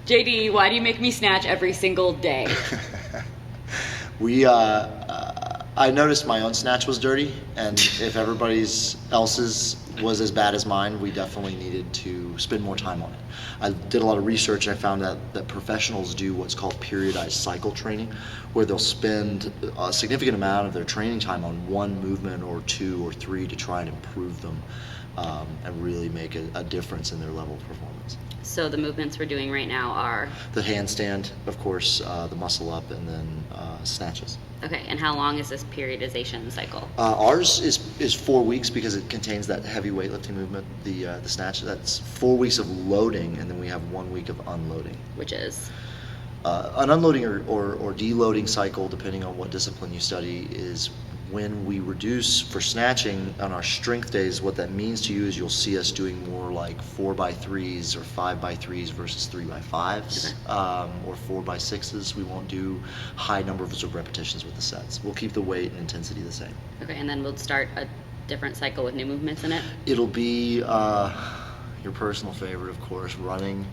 JD, why do you make me snatch every single day? I noticed my own snatch was dirty, and if everybody's else's was as bad as mine, we definitely needed to spend more time on it. I did a lot of research and I found out that professionals do what's called periodized cycle training, where they'll spend a significant amount of their training time on one movement or two or three to try and improve them and really make a difference in their level of performance. So the movements we're doing right now are? The handstand, of course, the muscle up, and then snatches. Okay, and how long is this periodization cycle? Ours is 4 weeks because it contains that heavy weightlifting movement, the snatch. That's 4 weeks of loading, and then we have 1 week of unloading. Which is? An unloading or deloading cycle, depending on what discipline you study, is when we reduce for snatching on our strength days. What that means to you is you'll see us doing more like 4x3s or 5x3s versus 3x5s, or 4x6s. We won't do high numbers of repetitions with the sets. We'll keep the weight and intensity the same. Okay, and then we'll start a different cycle with new movements in it? It'll be your personal favorite, of course, running.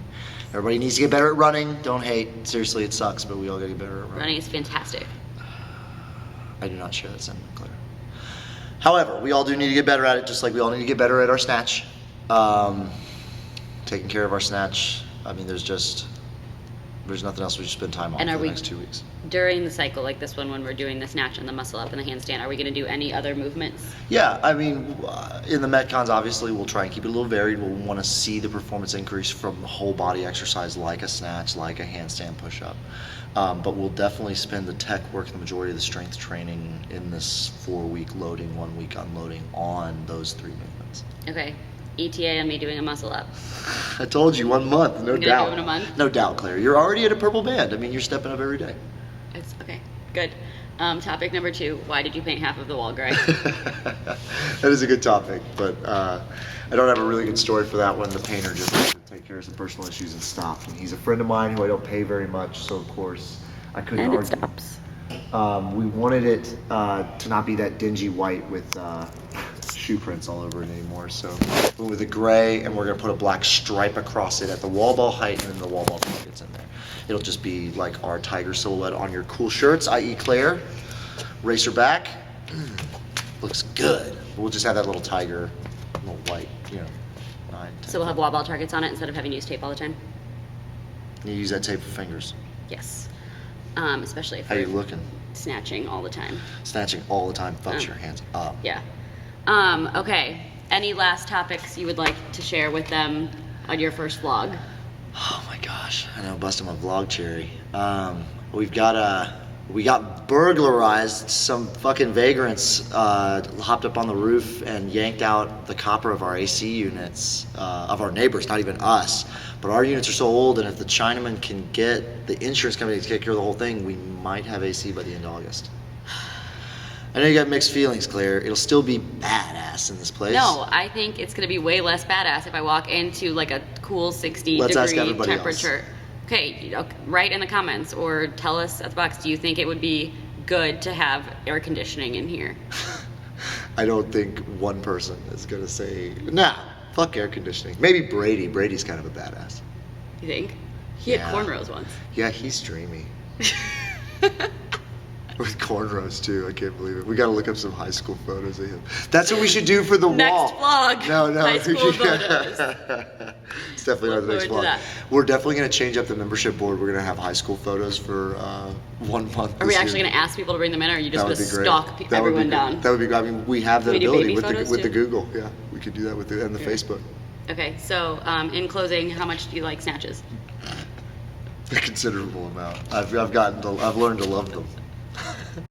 Everybody needs to get better at running. Don't hate. Seriously, it sucks, but we all gotta get better at running. Running is fantastic. I do not share that sentiment, Claire. However, we all do need to get better at it, just like we all need to get better at our snatch. Taking care of our snatch. I mean, there's nothing else we should spend time on for the next 2 weeks. During the cycle like this one, when we're doing the snatch and the muscle up and the handstand, are we going to do any other movements? Yeah, I mean, in the Metcons, obviously, we'll try and keep it a little varied. We'll want to see the performance increase from the whole body exercise, like a snatch, like a handstand push-up. But we'll definitely spend the tech work, the majority of the strength training in this 4-week loading, 1 week unloading on those 3 movements. Okay. ETA on me doing a muscle up. I told you, 1 month, no doubt. Do it in a month? No doubt, Claire. You're already at a purple band. I mean, you're stepping up every day. It's okay. Good. Topic number 2. Why did you paint half of the wall gray? That is a good topic, but I don't have a really good story for that one. The painter just had to take care of some personal issues and stopped. And he's a friend of mine who I don't pay very much, so of course I couldn't argue. And it stops. We wanted it to not be that dingy white with shoe prints all over it anymore. So we went with the gray, and we're gonna put a black stripe across it at the wall ball height, and then the wall ball pockets in there. It'll just be like our tiger silhouette on your cool shirts, i.e. Claire. Racer back. Looks good. We'll just have that little tiger, little white, 9, 10. So we'll have wall ball targets on it instead of having to use tape all the time? You use that tape for fingers. Yes. Especially if How you looking? snatching all the time. Snatching all the time. Fucks your hands up. Yeah. Okay. Any last topics you would like to share with them on your first vlog? Oh my gosh, I know, busting my vlog cherry. We got burglarized. Some fucking vagrants hopped up on the roof and yanked out the copper of our AC units, of our neighbors, not even us. But our units are so old, and if the Chinaman can get the insurance company to take care of the whole thing, we might have AC by the end of August. I know you got mixed feelings, Claire. It'll still be badass in this place. No, I think it's going to be way less badass if I walk into like a cool 60-degree temperature. Else. Okay, write in the comments or tell us at the box, do you think it would be good to have air conditioning in here? I don't think one person is going to say, nah, fuck air conditioning. Maybe Brady. Brady's kind of a badass. You think? He had cornrows once. Yeah, he's dreamy. With cornrows too, I can't believe it. We gotta look up some high school photos of him. That's what we should do for the next wall. Vlog. No. High school photos. It's definitely not the next vlog. We're definitely gonna change up the membership board. We're gonna have high school photos for 1 month. Are we actually gonna ask people to bring them in, or are you just gonna stalk everyone would down? That would be great. I mean, we have that ability with too? the Google. Yeah, we could do that with the Facebook. Okay, so in closing, how much do you like snatches? A considerable amount. I've learned to love them.